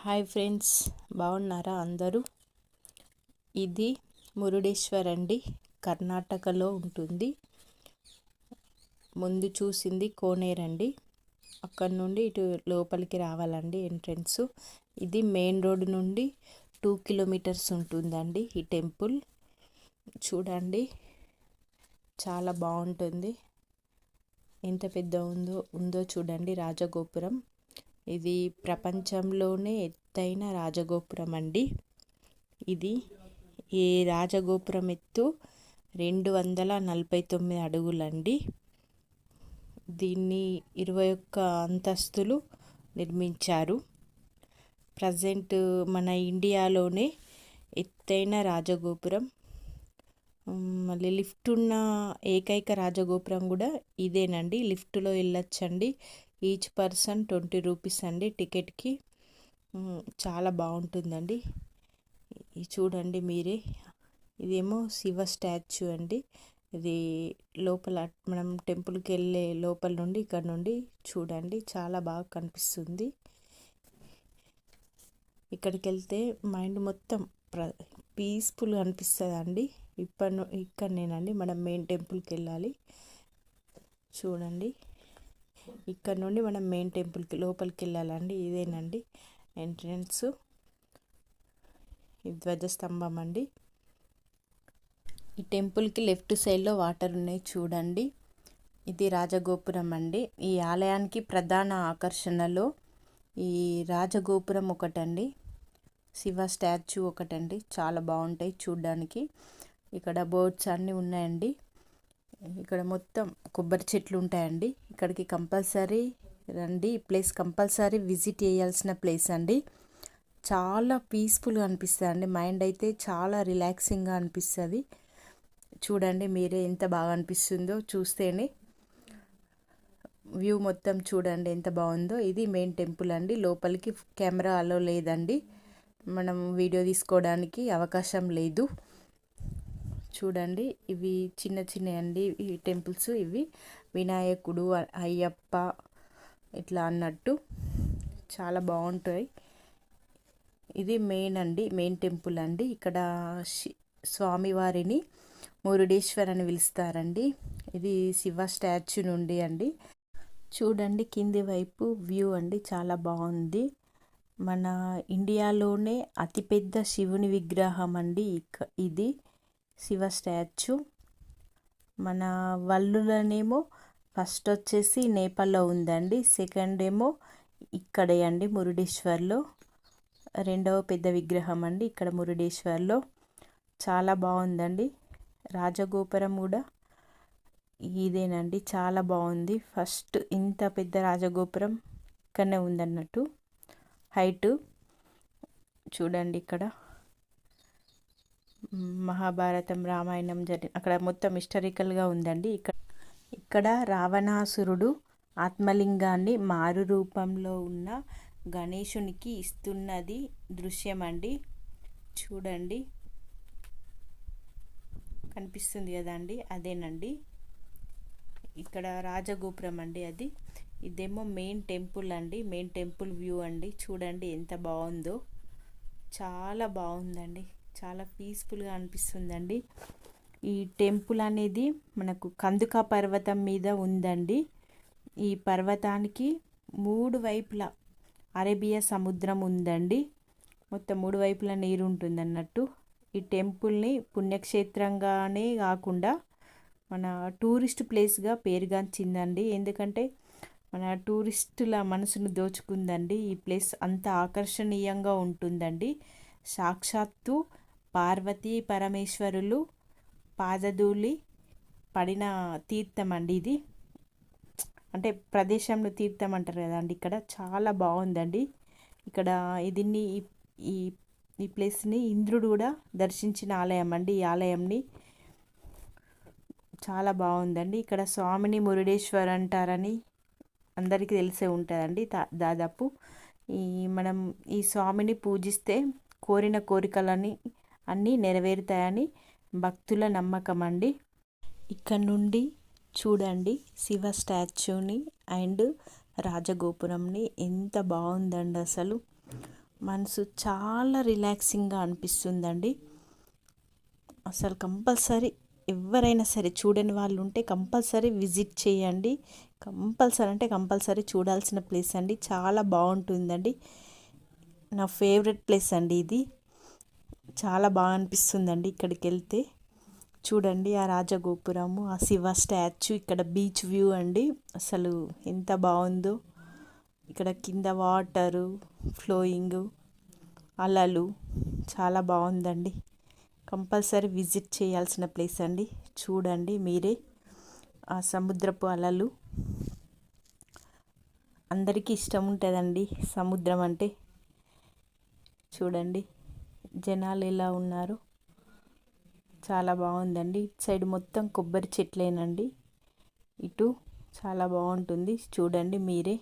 Hi friends, బాగున్నారా అందరూ? ఇది మురుడేశ్వర్ అండి, కర్ణాటకలో ఉంటుంది. ముందు చూసింది కోనేరండి. అక్కడ నుండి ఇటు లోపలికి రావాలండి ఎంట్రన్స్. ఇది మెయిన్ రోడ్ నుండి 2 కిలోమీటర్స్ ఉంటుందండి ఈ టెంపుల్. చూడండి, చాలా బాగుంటుంది. ఎంత పెద్ద ఉందో చూడండి రాజగోపురం. ఇది ప్రపంచంలోనే ఎత్తైన రాజగోపురం అండి. ఈ రాజగోపురం ఎత్తు 249 అడుగులండి. దీన్ని 21 అంతస్తులు నిర్మించారు. ప్రజెంట్ మన ఇండియాలోనే ఎత్తైన రాజగోపురం. మళ్ళీ లిఫ్ట్ ఉన్న ఏకైక రాజగోపురం కూడా ఇదేనండి. లిఫ్ట్లో వెళ్ళొచ్చండి. ఈచ్ పర్సన్ 20 రూపీస్ అండి టికెట్కి. చాలా బాగుంటుందండి. చూడండి మీరే. ఇదేమో శివ స్టాచ్యూ అండి. ఇది లోపల మనం టెంపుల్కి వెళ్ళే లోపల నుండి ఇక్కడ నుండి చూడండి, చాలా బాగా కనిపిస్తుంది. ఇక్కడికి వెళ్తే మైండ్ మొత్తం పీస్ఫుల్గా అనిపిస్తుంది అండి. ఇక్కడనేనండి మనం మెయిన్ టెంపుల్కి వెళ్ళాలి. చూడండి, ఇక్కడ నుండి మనం మెయిన్ టెంపుల్కి లోపలికి వెళ్ళాలండి. ఇదేనండి ఎంట్రన్స్. ఇది ధ్వజస్తంభం అండి. ఈ టెంపుల్కి లెఫ్ట్ సైడ్లో వాటర్ ఉన్నాయి చూడండి. ఇది రాజగోపురం అండి. ఈ ఆలయానికి ప్రధాన ఆకర్షణలో ఈ రాజగోపురం ఒకటండి, శివ స్టాచ్యూ ఒకటండి. చాలా బాగుంటాయి చూడడానికి. ఇక్కడ బోర్డ్స్ అన్నీ ఉన్నాయండి. ఇక్కడ మొత్తం కొబ్బరి చెట్లు ఉంటాయండి. ఇక్కడికి కంపల్సరీ రండి. ఈ ప్లేస్ కంపల్సరీ విజిట్ చేయాల్సిన ప్లేస్ అండి. చాలా పీస్ఫుల్గా అనిపిస్తుంది అండి. మైండ్ అయితే చాలా రిలాక్సింగ్గా అనిపిస్తుంది. చూడండి మీరే ఎంత బాగా అనిపిస్తుందో. చూస్తేనే వ్యూ మొత్తం చూడండి ఎంత బాగుందో. ఇది మెయిన్ టెంపుల్ అండి. లోపలికి కెమెరా అలో లేదండి, మనం వీడియో తీసుకోవడానికి అవకాశం లేదు. చూడండి, ఇవి చిన్న చిన్న అండి ఈ టెంపుల్స్. ఇవి వినాయకుడు, అయ్యప్ప ఇట్లా అన్నట్టు చాలా బాగుంటాయి. ఇది మెయిన్ టెంపుల్ అండి. ఇక్కడ స్వామివారిని మురుడేశ్వర్ అని పిలుస్తారండి. ఇది శివ స్టాచ్యూ నుండి అండి. చూడండి కింది వైపు వ్యూ అండి, చాలా బాగుంది. మన ఇండియాలోనే అతిపెద్ద శివుని విగ్రహం అండి ఇది శివ స్టాచ్యూ. మన వరల్డ్లోనేమో ఫస్ట్ వచ్చేసి నేపాల్లో ఉందండి. సెకండ్ ఏమో ఇక్కడే అండి మురుడేశ్వర్లో. రెండవ పెద్ద విగ్రహం అండి ఇక్కడ మురుడేశ్వర్లో. చాలా బాగుందండి. రాజగోపురం కూడా ఇదేనండి, చాలా బాగుంది. ఫస్ట్ ఇంత పెద్ద రాజగోపురం ఇక్కడనే ఉందన్నట్టు హైటు. చూడండి, ఇక్కడ మహాభారతం, రామాయణం అక్కడ మొత్తం హిస్టారికల్గా ఉందండి. ఇక్కడ రావణాసురుడు ఆత్మలింగాన్ని మారు రూపంలో ఉన్న గణేశునికి ఇస్తున్నది దృశ్యం అండి. చూడండి, కనిపిస్తుంది కదా అండి, అదేనండి ఇక్కడ రాజగోపురం అండి అది. ఇదేమో మెయిన్ టెంపుల్ అండి, మెయిన్ టెంపుల్ వ్యూ అండి. చూడండి ఎంత బాగుందో, చాలా బాగుందండి. చాలా పీస్ఫుల్గా అనిపిస్తుందండి. ఈ టెంపుల్ అనేది మనకు కందుక పర్వతం మీద ఉందండి. ఈ పర్వతానికి 3 వైపులా అరేబియా సముద్రం ఉందండి. మొత్తం 3 వైపులా నీరు ఉంటుంది అన్నట్టు. ఈ టెంపుల్ని పుణ్యక్షేత్రంగానే కాకుండా మన టూరిస్ట్ ప్లేస్గా పేరుగాంచిందండి. ఎందుకంటే మన టూరిస్టుల మనసును దోచుకుందండి. ఈ ప్లేస్ అంత ఆకర్షణీయంగా ఉంటుందండి. సాక్షాత్తు పార్వతీ పరమేశ్వరులు పాదధూళి పడిన తీర్థం అండి ఇది. అంటే ప్రదేశంలో తీర్థం అంటారు కదా అండి. ఇక్కడ చాలా బాగుందండి. ఇక్కడ దీన్ని ఈ ప్లేస్ని ఇంద్రుడు కూడా దర్శించిన ఆలయం అండి. ఈ ఆలయంని చాలా బాగుందండి. ఇక్కడ స్వామిని మురుడేశ్వర్ అంటారని అందరికీ తెలిసే ఉంటుందండి. దాదాపు మనం ఈ స్వామిని పూజిస్తే కోరిన కోరికలని అన్నీ నెరవేరుతాయని భక్తుల నమ్మకం అండి. ఇక్కడ నుండి చూడండి శివ స్టాచ్యూని అండ్ రాజగోపురంని ఎంత బాగుందండి అసలు. మనసు చాలా రిలాక్సింగ్గా అనిపిస్తుందండి. అసలు కంపల్సరీ ఎవరైనా సరే చూడని వాళ్ళు ఉంటే కంపల్సరీ విజిట్ చేయండి. కంపల్సరీ అంటే కంపల్సరీ చూడాల్సిన ప్లేస్ అండి. చాలా బాగుంటుందండి. నా ఫేవరెట్ ప్లేస్ అండి ఇది. చాలా బాగా అనిపిస్తుందండి ఇక్కడికి వెళ్తే. చూడండి ఆ రాజగోపురము, ఆ శివ స్టాచ్యూ, ఇక్కడ బీచ్ వ్యూ అండి. అసలు ఎంత బాగుందో. ఇక్కడ కింద వాటరు ఫ్లోయింగ్, అలలు, చాలా బాగుందండి. కంపల్సరీ విజిట్ చేయాల్సిన ప్లేస్ అండి. చూడండి మీరే ఆ సముద్రపు అలలు. అందరికీ ఇష్టం ఉంటుందండి సముద్రం అంటే. చూడండి జనాలు ఎలా ఉన్నారు. చాలా బాగుందండి. ఇటు సైడ్ మొత్తం కొబ్బరి చెట్లేనండి. ఇటు చాలా బాగుంటుంది. చూడండి మీరే.